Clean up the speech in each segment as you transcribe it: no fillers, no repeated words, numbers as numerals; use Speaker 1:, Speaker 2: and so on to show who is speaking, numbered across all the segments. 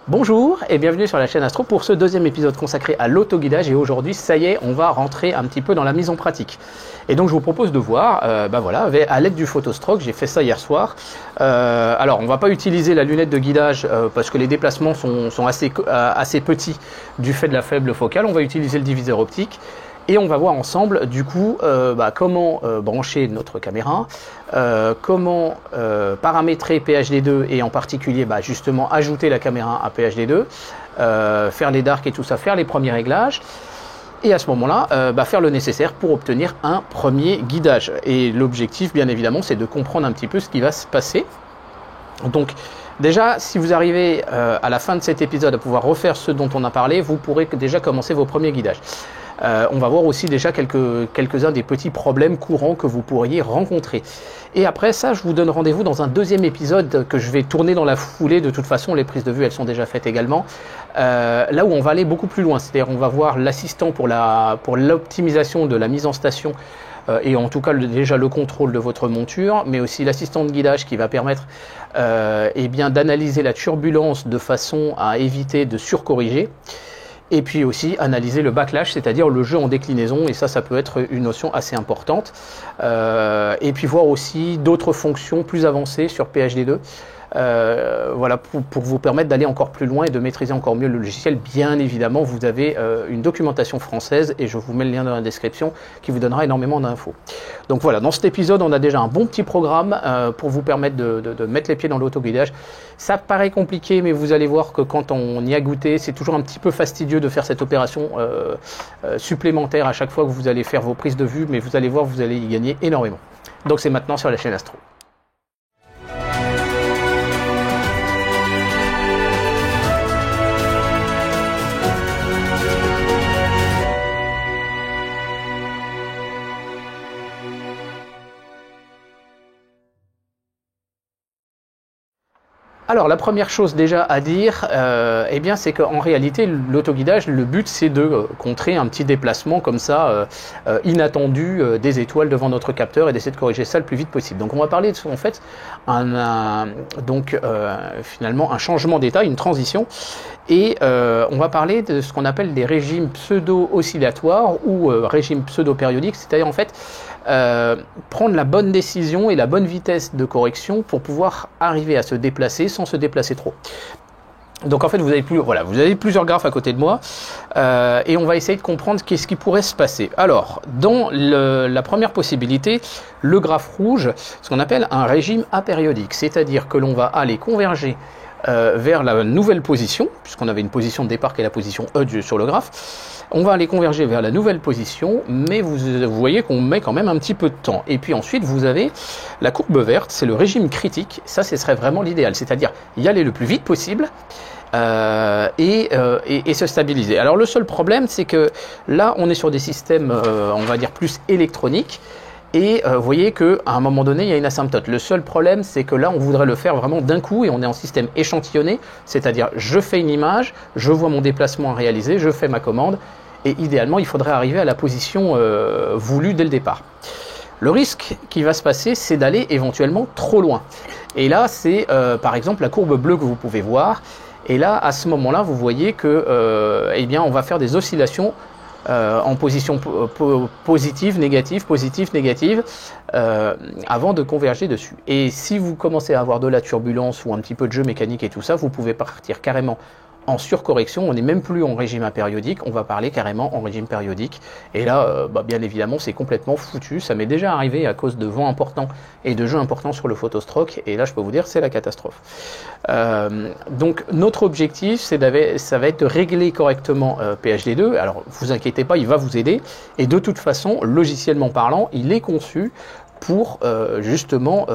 Speaker 1: Bonjour et bienvenue sur la chaîne Astro pour ce deuxième épisode consacré à l'autoguidage et aujourd'hui ça y est on va rentrer un petit peu dans la mise en pratique. Et donc je vous propose de voir, voilà, à l'aide du photostroke, j'ai fait ça hier soir. Alors on va pas utiliser la lunette de guidage parce que les déplacements sont assez petits du fait de la faible focale, on va utiliser le diviseur optique. Et on va voir ensemble du coup comment brancher notre caméra, comment paramétrer PHD2 et en particulier justement ajouter la caméra à PHD2, faire les darks et tout ça, faire les premiers réglages. Et à ce moment-là, faire le nécessaire pour obtenir un premier guidage. Et l'objectif, bien évidemment, c'est de comprendre un petit peu ce qui va se passer. Donc, déjà, si vous arrivez à la fin de cet épisode à pouvoir refaire ce dont on a parlé, vous pourrez déjà commencer vos premiers guidages. On va voir aussi déjà quelques-uns des petits problèmes courants que vous pourriez rencontrer. Et après ça, je vous donne rendez-vous dans un deuxième épisode que je vais tourner dans la foulée. De toute façon, les prises de vue, elles sont déjà faites également. Là où on va aller beaucoup plus loin, c'est-à-dire on va voir l'assistant pour l'optimisation de la mise en station et en tout cas déjà le contrôle de votre monture, mais aussi l'assistant de guidage qui va permettre d'analyser la turbulence de façon à éviter de surcorriger. Et puis aussi analyser le backlash, c'est-à-dire le jeu en déclinaison, et ça peut être une notion assez importante. Et puis voir aussi d'autres fonctions plus avancées sur PHD2, voilà, pour vous permettre d'aller encore plus loin et de maîtriser encore mieux le logiciel. Bien évidemment, vous avez une documentation française, et je vous mets le lien dans la description, qui vous donnera énormément d'infos. Donc voilà, dans cet épisode, on a déjà un bon petit programme pour vous permettre de mettre les pieds dans l'autoguidage. Ça paraît compliqué, mais vous allez voir que quand on y a goûté, c'est toujours un petit peu fastidieux de faire cette opération supplémentaire à chaque fois que vous allez faire vos prises de vue, mais vous allez voir, vous allez y gagner énormément. Donc c'est maintenant sur la chaîne Astro. Alors la première chose déjà à dire, c'est qu'en réalité l'autoguidage, le but c'est de contrer un petit déplacement comme ça inattendu des étoiles devant notre capteur et d'essayer de corriger ça le plus vite possible. Donc on va parler en fait finalement un changement d'état, une transition, et on va parler de ce qu'on appelle des régimes pseudo-oscillatoires ou régimes pseudo-périodiques, c'est-à-dire en fait prendre la bonne décision et la bonne vitesse de correction pour pouvoir arriver à se déplacer sans se déplacer trop. Donc en fait vous avez plusieurs graphes à côté de moi et on va essayer de comprendre qu'est-ce qui pourrait se passer. Alors dans la première possibilité, le graphe rouge, ce qu'on appelle un régime apériodique, c'est-à-dire que l'on va aller converger vers la nouvelle position, puisqu'on avait une position de départ qui est la position E sur le graphe. On va aller converger vers la nouvelle position, mais vous voyez qu'on met quand même un petit peu de temps. Et puis ensuite, vous avez la courbe verte, c'est le régime critique. Ça, ce serait vraiment l'idéal, c'est-à-dire y aller le plus vite possible et se stabiliser. Alors le seul problème, c'est que là, on est sur des systèmes, on va dire, plus électroniques. Et vous voyez qu'à un moment donné, il y a une asymptote. Le seul problème, c'est que là, on voudrait le faire vraiment d'un coup et on est en système échantillonné, c'est-à-dire je fais une image, je vois mon déplacement à réaliser, je fais ma commande et idéalement, il faudrait arriver à la position voulue dès le départ. Le risque qui va se passer, c'est d'aller éventuellement trop loin. Et là, c'est par exemple la courbe bleue que vous pouvez voir. Et là, à ce moment-là, vous voyez que on va faire des oscillations en position positive, négative, avant de converger dessus. Et si vous commencez à avoir de la turbulence ou un petit peu de jeu mécanique et tout ça, vous pouvez partir carrément en surcorrection. On n'est même plus en régime apériodique, on va parler carrément en régime périodique. Et là, bien évidemment, c'est complètement foutu. Ça m'est déjà arrivé à cause de vent important et de jeux importants sur le photostroke. Et là, je peux vous dire, c'est la catastrophe. Donc, notre objectif, ça va être de régler correctement PHD2. Alors, vous inquiétez pas, il va vous aider. Et de toute façon, logiciellement parlant, il est conçu pour justement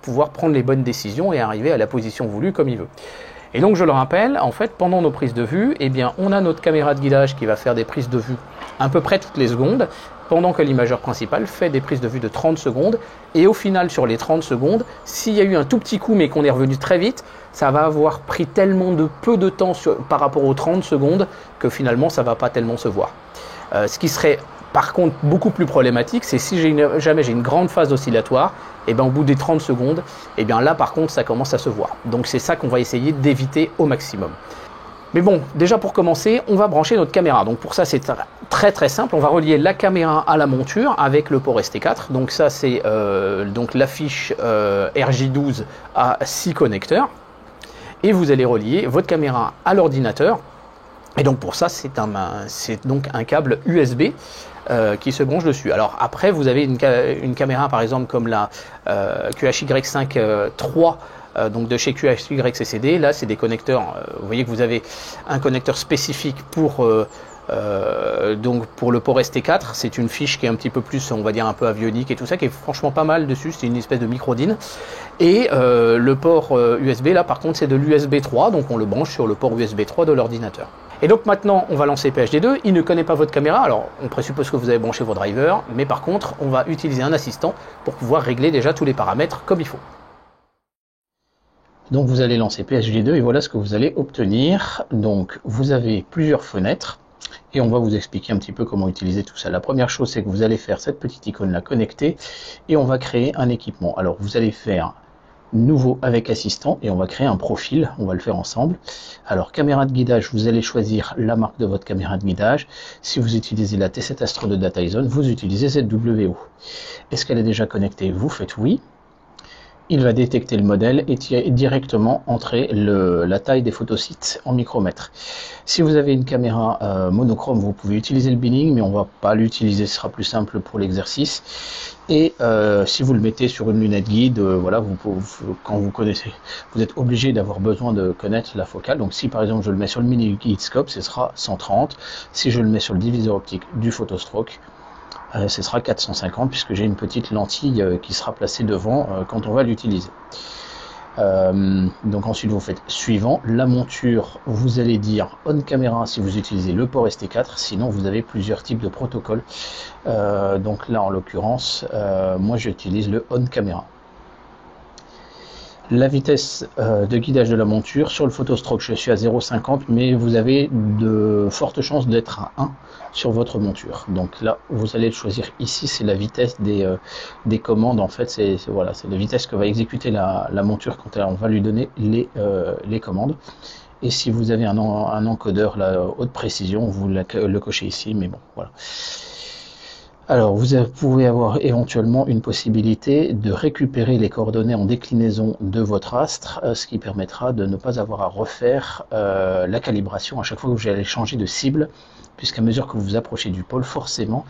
Speaker 1: pouvoir prendre les bonnes décisions et arriver à la position voulue comme il veut. Et donc je le rappelle, en fait, pendant nos prises de vue, on a notre caméra de guidage qui va faire des prises de vue à peu près toutes les secondes, pendant que l'imageur principal fait des prises de vue de 30 secondes. Et au final, sur les 30 secondes, s'il y a eu un tout petit coup mais qu'on est revenu très vite, ça va avoir pris tellement de peu de temps par rapport aux 30 secondes que finalement, ça ne va pas tellement se voir. Ce qui serait Par contre, beaucoup plus problématique, c'est si jamais j'ai une grande phase oscillatoire, et bien au bout des 30 secondes, et bien là par contre ça commence à se voir. Donc c'est ça qu'on va essayer d'éviter au maximum. Mais bon, déjà pour commencer, on va brancher notre caméra. Donc pour ça c'est très simple, on va relier la caméra à la monture avec le port ST4. Donc ça c'est donc la fiche RJ12 à 6 connecteurs. Et vous allez relier votre caméra à l'ordinateur. Et donc pour ça c'est donc un câble USB qui se branche dessus. Alors après vous avez une caméra par exemple comme la QHY5 III donc de chez QHY-CCD. Là c'est des connecteurs, vous voyez que vous avez un connecteur spécifique pour donc pour le port ST4, c'est une fiche qui est un petit peu plus, on va dire un peu avionique et tout ça, qui est franchement pas mal dessus, c'est une espèce de micro DIN. Et le port USB là par contre c'est de l'USB 3, donc on le branche sur le port USB 3 de l'ordinateur. Et donc maintenant on va lancer PHD2, il ne connaît pas votre caméra, alors on présuppose que vous avez branché vos drivers, mais par contre on va utiliser un assistant pour pouvoir régler déjà tous les paramètres comme il faut. Donc vous allez lancer PHD2 et voilà ce que vous allez obtenir. Donc vous avez plusieurs fenêtres et on va vous expliquer un petit peu comment utiliser tout ça. La première chose c'est que vous allez faire cette petite icône là connectée et on va créer un équipement. Alors vous allez faire nouveau avec assistant et on va créer un profil, on va le faire ensemble. Alors caméra de guidage, vous allez choisir la marque de votre caméra de guidage. Si vous utilisez la T7 Astro de DataZone, vous utilisez ZWO. Est-ce qu'elle est déjà connectée? Vous faites oui. Il va détecter le modèle et directement entrer la taille des photosites en micromètres. Si vous avez une caméra monochrome, vous pouvez utiliser le binning, mais on va pas l'utiliser, ce sera plus simple pour l'exercice. Et si vous le mettez sur une lunette guide, voilà, quand vous connaissez, vous êtes obligé d'avoir besoin de connaître la focale. Donc si par exemple je le mets sur le mini guide scope, ce sera 130. Si je le mets sur le diviseur optique du photostroke, ce sera 450 puisque j'ai une petite lentille qui sera placée devant quand on va l'utiliser. Donc ensuite vous faites suivant. La monture, vous allez dire on caméra si vous utilisez le port ST4, sinon vous avez plusieurs types de protocoles. Donc là en l'occurrence, moi j'utilise le on caméra. La vitesse de guidage de la monture, sur le photostroke je suis à 0,50 mais vous avez de fortes chances d'être à 1 sur votre monture. Donc là vous allez le choisir ici, c'est la vitesse des commandes en fait, c'est voilà, c'est la vitesse que va exécuter la monture quand on va lui donner les commandes. Et si vous avez un encodeur la haute précision, vous le cochez ici, mais bon voilà. Alors, vous pouvez avoir éventuellement une possibilité de récupérer les coordonnées en déclinaison de votre astre, ce qui permettra de ne pas avoir à refaire la calibration à chaque fois que vous allez changer de cible, puisqu'à mesure que vous vous approchez du pôle, forcément,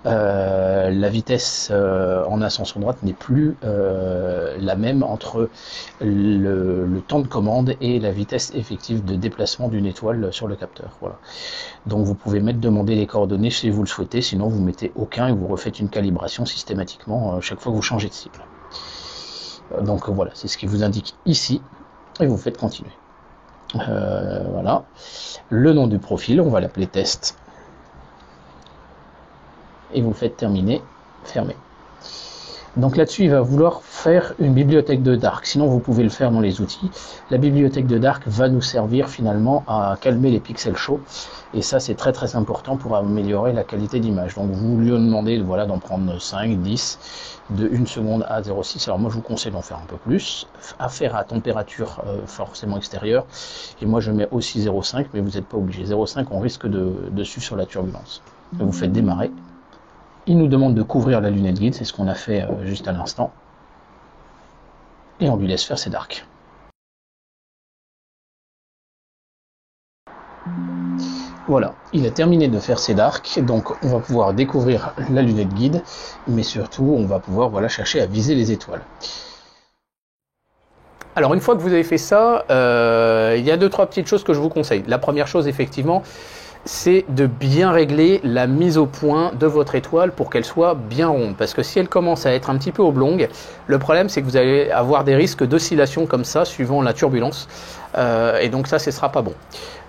Speaker 1: la vitesse en ascension droite n'est plus la même entre le temps de commande et la vitesse effective de déplacement d'une étoile sur le capteur. Voilà. Donc vous pouvez demander les coordonnées si vous le souhaitez, sinon vous mettez aucun et vous refaites une calibration systématiquement chaque fois que vous changez de cible. Donc voilà, c'est ce qui vous indique ici et vous faites continuer. Voilà. Le nom du profil, on va l'appeler test. Et vous faites terminer, fermer. Donc là-dessus, il va vouloir faire une bibliothèque de Dark. Sinon, vous pouvez le faire dans les outils. La bibliothèque de Dark va nous servir finalement à calmer les pixels chauds. Et ça, c'est très important pour améliorer la qualité d'image. Donc vous lui demandez voilà, d'en prendre 5, 10, de 1 seconde à 0,6. Alors moi, je vous conseille d'en faire un peu plus. À faire à température forcément extérieure. Et moi, je mets aussi 0,5, mais vous n'êtes pas obligé. 0,5, on risque de suivre sur la turbulence. Donc, vous faites démarrer. Il nous demande de couvrir la lunette guide, c'est ce qu'on a fait juste à l'instant. Et on lui laisse faire ses darks. Voilà, il a terminé de faire ses darks, donc on va pouvoir découvrir la lunette guide, mais surtout on va pouvoir voilà, chercher à viser les étoiles. Alors une fois que vous avez fait ça, il y a 2-3 petites choses que je vous conseille. La première chose effectivement, c'est de bien régler la mise au point de votre étoile pour qu'elle soit bien ronde. Parce que si elle commence à être un petit peu oblongue, le problème c'est que vous allez avoir des risques d'oscillation comme ça suivant la turbulence. Et donc ça, ce ne sera pas bon.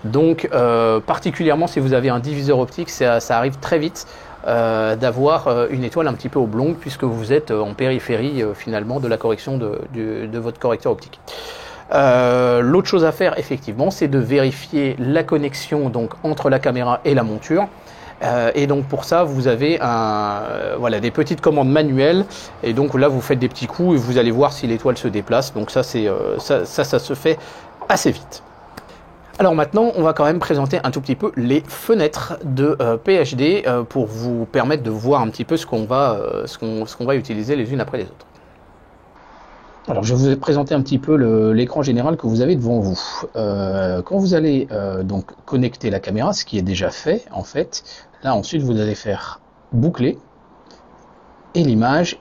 Speaker 1: Donc particulièrement si vous avez un diviseur optique, ça arrive très vite d'avoir une étoile un petit peu oblongue puisque vous êtes en périphérie finalement de la correction de votre correcteur optique. L'autre chose à faire effectivement, c'est de vérifier la connexion donc entre la caméra et la monture. Et donc pour ça, vous avez voilà, des petites commandes manuelles. Et donc là, vous faites des petits coups et vous allez voir si l'étoile se déplace. Donc ça, ça se fait assez vite. Alors maintenant, on va quand même présenter un tout petit peu les fenêtres de PhD pour vous permettre de voir un petit peu ce qu'on va utiliser les unes après les autres. Alors je vais vous présenter un petit peu l'écran général que vous avez devant vous. Quand vous allez donc connecter la caméra, ce qui est déjà fait en fait, là ensuite vous allez faire boucler et l'image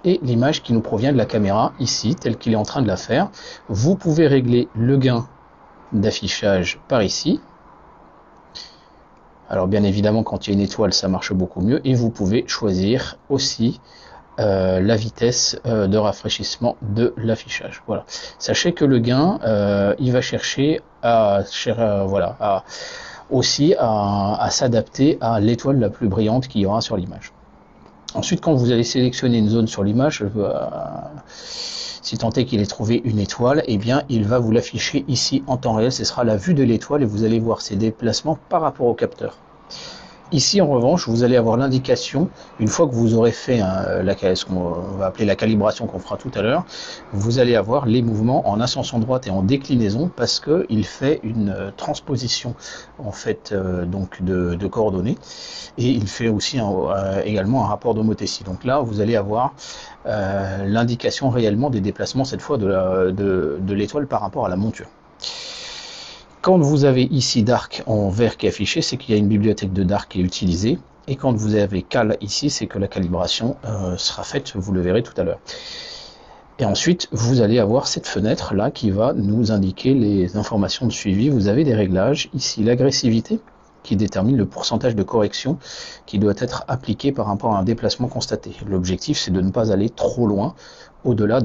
Speaker 1: qui nous provient de la caméra ici, tel qu'il est en train de la faire. Vous pouvez régler le gain d'affichage par ici. Alors bien évidemment quand il y a une étoile ça marche beaucoup mieux et vous pouvez choisir aussi la vitesse de rafraîchissement de l'affichage. Voilà. Sachez que le gain il va chercher aussi à s'adapter à l'étoile la plus brillante qu'il y aura sur l'image. Ensuite, quand vous allez sélectionner une zone sur l'image, si tant est qu'il ait trouvé une étoile, eh bien, il va vous l'afficher ici en temps réel. Ce sera la vue de l'étoile et vous allez voir ses déplacements par rapport au capteur. Ici, en revanche, vous allez avoir l'indication, une fois que vous aurez fait ce qu'on va appeler la calibration qu'on fera tout à l'heure, vous allez avoir les mouvements en ascension droite et en déclinaison parce qu'il fait une transposition en fait donc de coordonnées et il fait aussi également un rapport d'homothétie. Donc là, vous allez avoir l'indication réellement des déplacements cette fois de l'étoile par rapport à la monture. Quand vous avez ici Dark en vert qui est affiché, c'est qu'il y a une bibliothèque de Dark qui est utilisée. Et quand vous avez Cal ici, c'est que la calibration sera faite, vous le verrez tout à l'heure. Et ensuite, vous allez avoir cette fenêtre là qui va nous indiquer les informations de suivi. Vous avez des réglages, ici l'agressivité qui détermine le pourcentage de correction qui doit être appliqué par rapport à un déplacement constaté. L'objectif, c'est de ne pas aller trop loin au-delà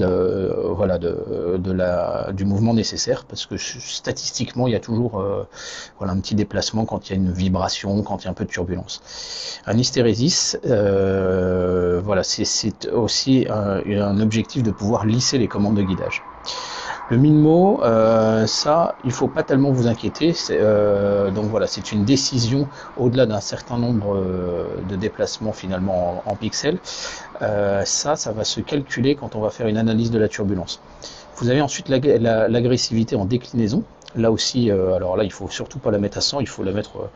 Speaker 1: du mouvement nécessaire, parce que statistiquement, il y a toujours un petit déplacement quand il y a une vibration, quand il y a un peu de turbulence. Un hystérésis, c'est aussi un objectif de pouvoir lisser les commandes de guidage. Le MINMO, ça, il faut pas tellement vous inquiéter. Donc voilà, c'est une décision au-delà d'un certain nombre de déplacements finalement en pixels. Ça va se calculer quand on va faire une analyse de la turbulence. Vous avez ensuite l'agressivité en déclinaison. Là aussi, alors là, il faut surtout pas la mettre à 100, il faut la mettre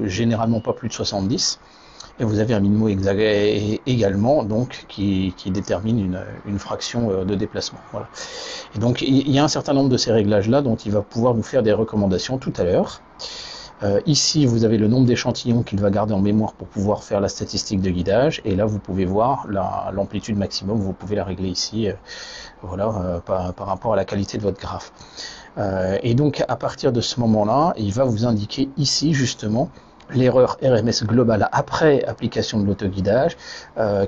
Speaker 1: généralement pas plus de 70. Et vous avez un MINMO également donc qui détermine une fraction de déplacement. Voilà. Et donc il y a un certain nombre de ces réglages là dont il va pouvoir nous faire des recommandations tout à l'heure. Ici vous avez le nombre d'échantillons qu'il va garder en mémoire pour pouvoir faire la statistique de guidage, et là vous pouvez voir l'amplitude maximum, vous pouvez la régler ici par rapport à la qualité de votre graphe. Et donc à partir de ce moment là il va vous indiquer ici justement l'erreur RMS globale après application de l'autoguidage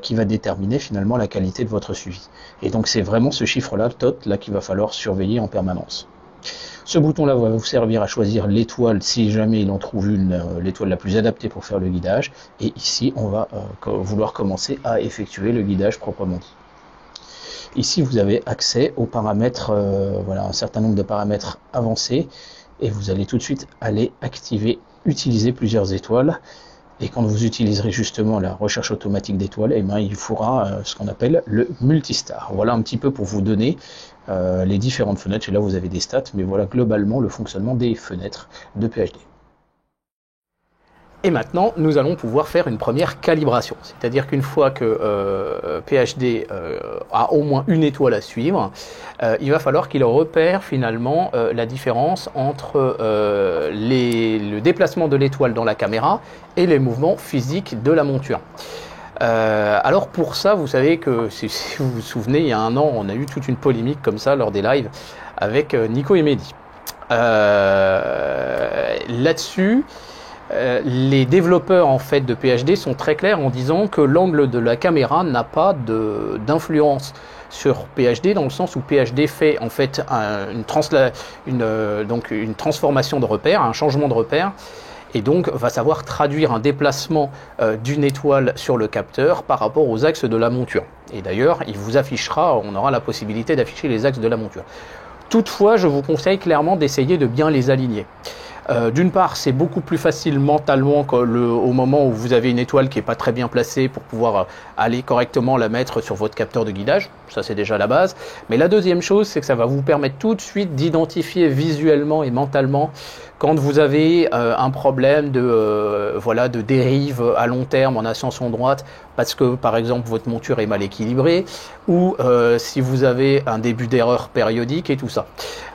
Speaker 1: qui va déterminer finalement la qualité de votre suivi. Et donc c'est vraiment ce chiffre-là, TOT, là qu'il va falloir surveiller en permanence. Ce bouton-là va vous servir à choisir l'étoile si jamais il en trouve l'étoile la plus adaptée pour faire le guidage. Et ici, on va vouloir commencer à effectuer le guidage proprement dit. Ici, vous avez accès aux paramètres, un certain nombre de paramètres avancés, et vous allez tout de suite aller utiliser plusieurs étoiles. Et quand vous utiliserez justement la recherche automatique d'étoiles, il faudra ce qu'on appelle le multistar. Voilà un petit peu pour vous donner les différentes fenêtres. Et là vous avez des stats, mais voilà globalement le fonctionnement des fenêtres de PhD. Et maintenant, nous allons pouvoir faire une première calibration. C'est-à-dire qu'une fois que PhD a au moins une étoile à suivre, il va falloir qu'il repère finalement la différence entre le déplacement de l'étoile dans la caméra et les mouvements physiques de la monture. Alors pour ça, vous savez que, si vous vous souvenez, il y a un an, on a eu toute une polémique comme ça lors des lives avec Nico et Mehdi. Là-dessus, les développeurs en fait de PhD sont très clairs en disant que l'angle de la caméra n'a pas d'influence sur PhD, dans le sens où PhD fait en fait une transformation de repère, un changement de repère, et donc va savoir traduire un déplacement d'une étoile sur le capteur par rapport aux axes de la monture. Et d'ailleurs, il vous affichera, on aura la possibilité d'afficher les axes de la monture. Toutefois, je vous conseille clairement d'essayer de bien les aligner. D'une part, c'est beaucoup plus facile mentalement au moment où vous avez une étoile qui n'est pas très bien placée pour pouvoir aller correctement la mettre sur votre capteur de guidage. Ça, c'est déjà la base. Mais la deuxième chose, c'est que ça va vous permettre tout de suite d'identifier visuellement et mentalement quand vous avez un problème de dérive à long terme en ascension droite, parce que par exemple votre monture est mal équilibrée, ou si vous avez un début d'erreur périodique et tout ça.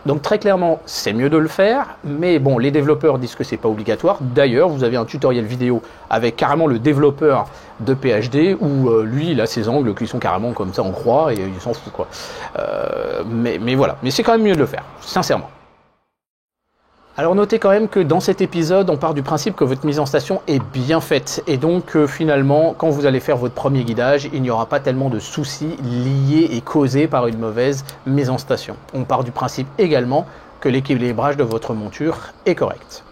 Speaker 1: Donc très clairement, c'est mieux de le faire, mais bon, les développeurs disent que c'est pas obligatoire. D'ailleurs, vous avez un tutoriel vidéo avec carrément le développeur de PhD où lui, il a ses angles qui sont carrément comme ça en croix et il s'en fout quoi. Mais voilà, mais c'est quand même mieux de le faire, sincèrement. Alors notez quand même que dans cet épisode, on part du principe que votre mise en station est bien faite. Et donc finalement, quand vous allez faire votre premier guidage, il n'y aura pas tellement de soucis liés et causés par une mauvaise mise en station. On part du principe également que l'équilibrage de votre monture est correct.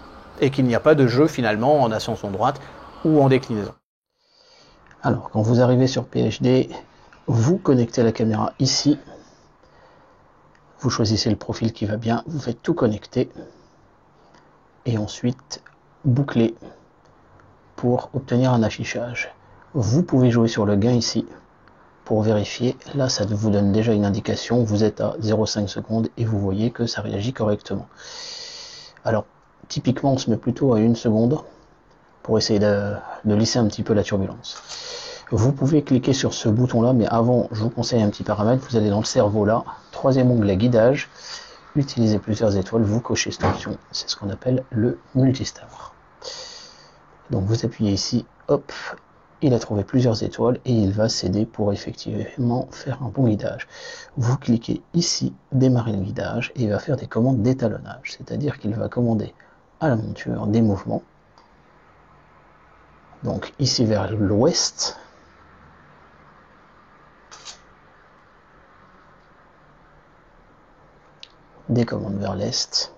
Speaker 1: Et qu'il n'y a pas de jeu finalement en ascension droite ou en déclinaison. Alors quand vous arrivez sur PhD, vous connectez la caméra ici. Vous choisissez le profil qui va bien, vous faites tout connecter. Et ensuite boucler pour obtenir un affichage. Vous pouvez jouer sur le gain ici pour vérifier. Là, ça vous donne déjà une indication. Vous êtes à 0,5 secondes et vous voyez que ça réagit correctement. Alors, typiquement, on se met plutôt à 1 seconde pour essayer de lisser un petit peu la turbulence. Vous pouvez cliquer sur ce bouton-là, mais avant, je vous conseille un petit paramètre. Vous allez dans le cerveau là, 3e onglet guidage. Utilisez plusieurs étoiles, vous cochez cette option, c'est ce qu'on appelle le multistar. Donc vous appuyez ici, hop, il a trouvé plusieurs étoiles et il va s'aider pour effectivement faire un bon guidage. Vous cliquez ici, démarrer le guidage, et il va faire des commandes d'étalonnage, c'est-à-dire qu'il va commander à la monture des mouvements. Donc ici vers l'ouest, des commandes vers l'est.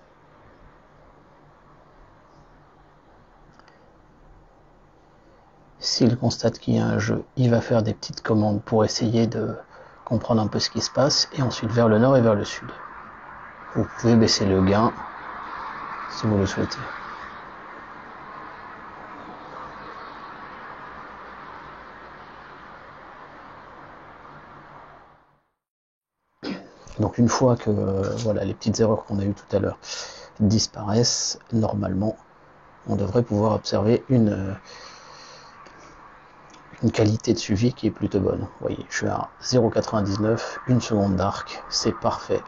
Speaker 1: S'il constate qu'il y a un jeu, il va faire des petites commandes pour essayer de comprendre un peu ce qui se passe, et ensuite vers le nord et vers le sud. Vous pouvez baisser le gain si vous le souhaitez. Donc une fois que voilà, les petites erreurs qu'on a eues tout à l'heure disparaissent, normalement, on devrait pouvoir observer une qualité de suivi qui est plutôt bonne. Vous voyez, je suis à 0,99, 1 seconde d'arc, c'est parfait.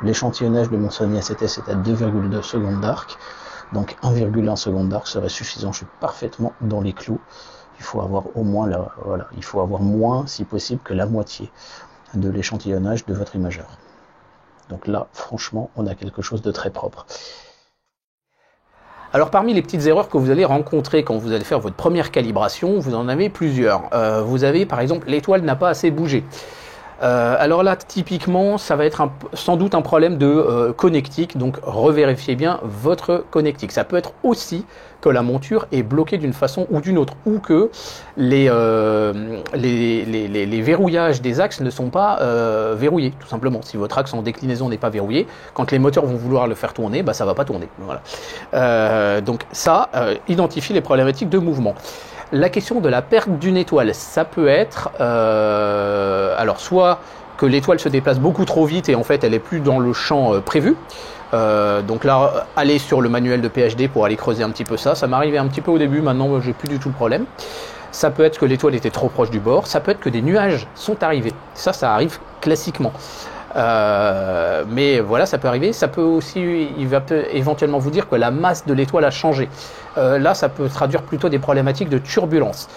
Speaker 1: L'échantillonnage de mon Sony A7S est à 2,2 secondes d'arc, donc 1,1 seconde d'arc serait suffisant. Je suis parfaitement dans les clous. Il faut avoir au moins il faut avoir moins, si possible, que la moitié de l'échantillonnage de votre imageur. Donc là, franchement, on a quelque chose de très propre. Alors parmi les petites erreurs que vous allez rencontrer quand vous allez faire votre première calibration, vous en avez plusieurs. Vous avez par exemple, l'étoile n'a pas assez bougé. Alors là, typiquement, ça va être sans doute un problème de connectique, donc revérifiez bien votre connectique. Ça peut être aussi que la monture est bloquée d'une façon ou d'une autre, ou que les verrouillages des axes ne sont pas verrouillés, tout simplement. Si votre axe en déclinaison n'est pas verrouillé, quand les moteurs vont vouloir le faire tourner, bah, ça va pas tourner. Voilà. Donc ça, identifie les problématiques de mouvement. La question de la perte d'une étoile, ça peut être, alors soit que l'étoile se déplace beaucoup trop vite et en fait elle est plus dans le champ prévu. Donc là, allez sur le manuel de PhD pour aller creuser un petit peu ça. Ça m'arrivait un petit peu au début, maintenant j'ai plus du tout le problème. Ça peut être que l'étoile était trop proche du bord, ça peut être que des nuages sont arrivés. Ça arrive classiquement. Mais voilà, ça peut arriver. Ça peut aussi, il va éventuellement vous dire que la masse de l'étoile a changé. Là, ça peut traduire plutôt des problématiques de turbulence.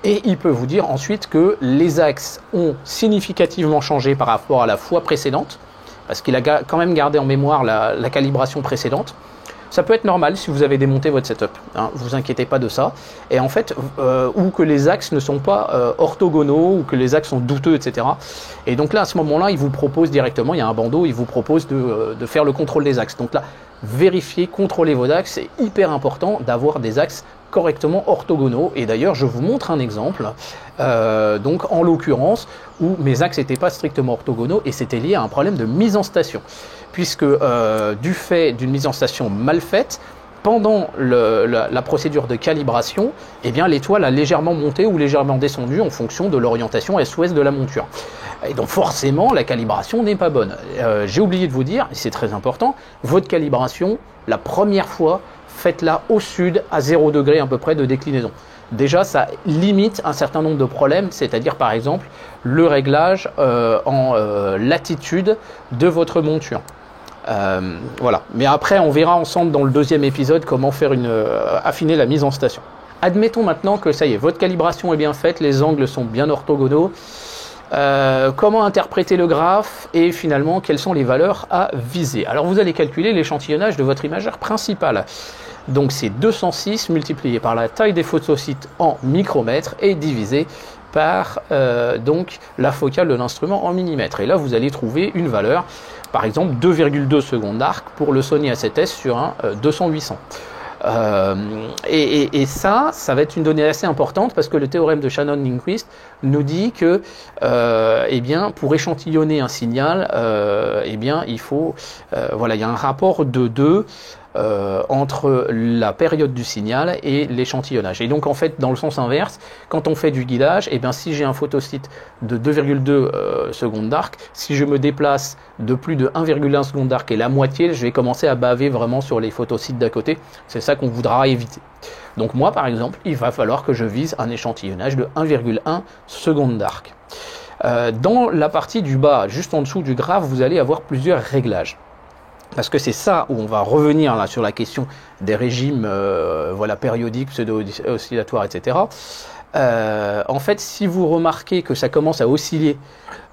Speaker 1: Et il peut vous dire ensuite que les axes ont significativement changé par rapport à la fois précédente, parce qu'il a quand même gardé en mémoire la calibration précédente. Ça peut être normal si vous avez démonté votre setup, hein, vous inquiétez pas de ça. Et en fait, ou que les axes ne sont pas orthogonaux, ou que les axes sont douteux, etc. Et donc là, à ce moment-là, il vous propose directement, il y a un bandeau, il vous propose de faire le contrôle des axes. Donc là, vérifiez, contrôlez vos axes, c'est hyper important d'avoir des axes correctement orthogonaux. Et d'ailleurs, je vous montre un exemple, donc en l'occurrence, où mes axes n'étaient pas strictement orthogonaux, et c'était lié à un problème de mise en station. Puisque du fait d'une mise en station mal faite, pendant la procédure de calibration, eh bien l'étoile a légèrement monté ou légèrement descendu en fonction de l'orientation est-ouest de la monture. Et donc forcément, la calibration n'est pas bonne. J'ai oublié de vous dire, et c'est très important, votre calibration, la première fois, faites-la au sud à 0 degré à peu près de déclinaison. Déjà, ça limite un certain nombre de problèmes, c'est-à-dire par exemple le réglage en latitude de votre monture. Voilà. Mais après, on verra ensemble dans le deuxième épisode comment faire affiner la mise en station. Admettons maintenant que ça y est, votre calibration est bien faite, les angles sont bien orthogonaux. Comment interpréter le graphe et finalement quelles sont les valeurs à viser. Alors vous allez calculer l'échantillonnage de votre imageur principal. Donc c'est 206 multiplié par la taille des photosites en micromètres et divisé par donc la focale de l'instrument en millimètres. Et là vous allez trouver une valeur, par exemple 2,2 secondes d'arc pour le Sony A7S sur un 200-800. Et ça va être une donnée assez importante parce que le théorème de Shannon-Lindquist nous dit que eh bien, pour échantillonner un signal, eh bien, il faut, voilà, il y a un rapport de 2 entre la période du signal et l'échantillonnage. Et donc en fait, dans le sens inverse, quand on fait du guidage, eh bien, si j'ai un photosite de 2,2 secondes d'arc, si je me déplace de plus de 1,1 seconde d'arc et la moitié, je vais commencer à baver vraiment sur les photosites d'à côté. C'est ça qu'on voudra éviter. Donc moi, par exemple, il va falloir que je vise un échantillonnage de 1,1 seconde d'arc. Dans la partie du bas, juste en dessous du graphe, vous allez avoir plusieurs réglages. Parce que c'est ça où on va revenir là sur la question des régimes voilà, périodiques, pseudo-oscillatoires, etc. En fait, si vous remarquez que ça commence à osciller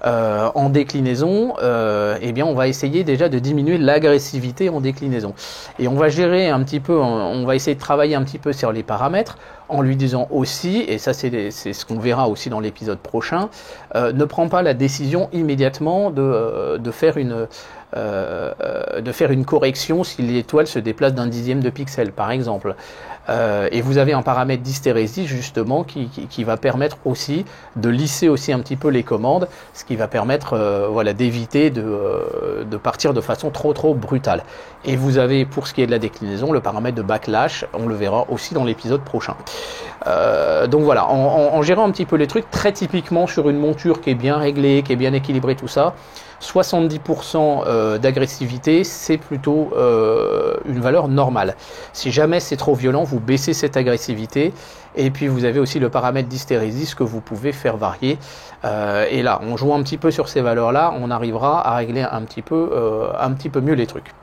Speaker 1: en déclinaison, eh bien, on va essayer déjà de diminuer l'agressivité en déclinaison. Et on va gérer un petit peu, on va essayer de travailler un petit peu sur les paramètres en lui disant aussi, et ça c'est ce qu'on verra aussi dans l'épisode prochain, ne prends pas la décision immédiatement de faire une correction si l'étoile se déplace d'un dixième de pixel, par exemple. Et vous avez un paramètre d'hystérésie justement qui va permettre aussi de lisser aussi un petit peu les commandes, ce qui va permettre voilà, d'éviter de partir de façon trop brutale. Et vous avez, pour ce qui est de la déclinaison, le paramètre de backlash, on le verra aussi dans l'épisode prochain. Donc voilà, en gérant un petit peu les trucs, très typiquement sur une monture qui est bien réglée, qui est bien équilibrée, tout ça, 70% d'agressivité, c'est plutôt une valeur normale. Si jamais c'est trop violent, vous baissez cette agressivité. Et puis vous avez aussi le paramètre d'hystérésis que vous pouvez faire varier. Et là, en jouant un petit peu sur ces valeurs-là, on arrivera à régler un petit peu mieux les trucs.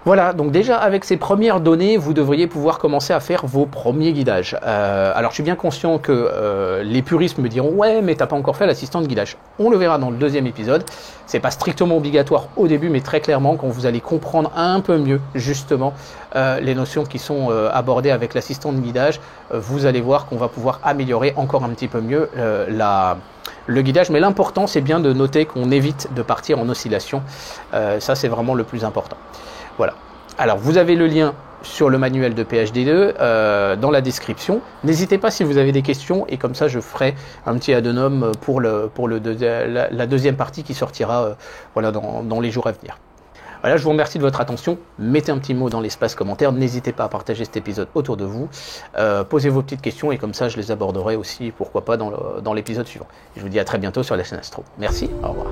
Speaker 1: Voilà, donc déjà avec ces premières données, vous devriez pouvoir commencer à faire vos premiers guidages. Alors je suis bien conscient que les puristes me diront « Ouais, mais t'as pas encore fait l'assistant de guidage ». On le verra dans le deuxième épisode. C'est pas strictement obligatoire au début, mais très clairement, quand vous allez comprendre un peu mieux justement les notions qui sont abordées avec l'assistant de guidage, vous allez voir qu'on va pouvoir améliorer encore un petit peu mieux le guidage. Mais l'important, c'est bien de noter qu'on évite de partir en oscillation. Ça, c'est vraiment le plus important. Voilà. Alors, vous avez le lien sur le manuel de PhD2 dans la description. N'hésitez pas si vous avez des questions et comme ça, je ferai un petit addendum pour la deuxième partie qui sortira voilà, dans les jours à venir. Voilà, je vous remercie de votre attention. Mettez un petit mot dans l'espace commentaire. N'hésitez pas à partager cet épisode autour de vous. Posez vos petites questions et comme ça, je les aborderai aussi, pourquoi pas, dans l'épisode suivant. Je vous dis à très bientôt sur la chaîne Astro. Merci, au revoir.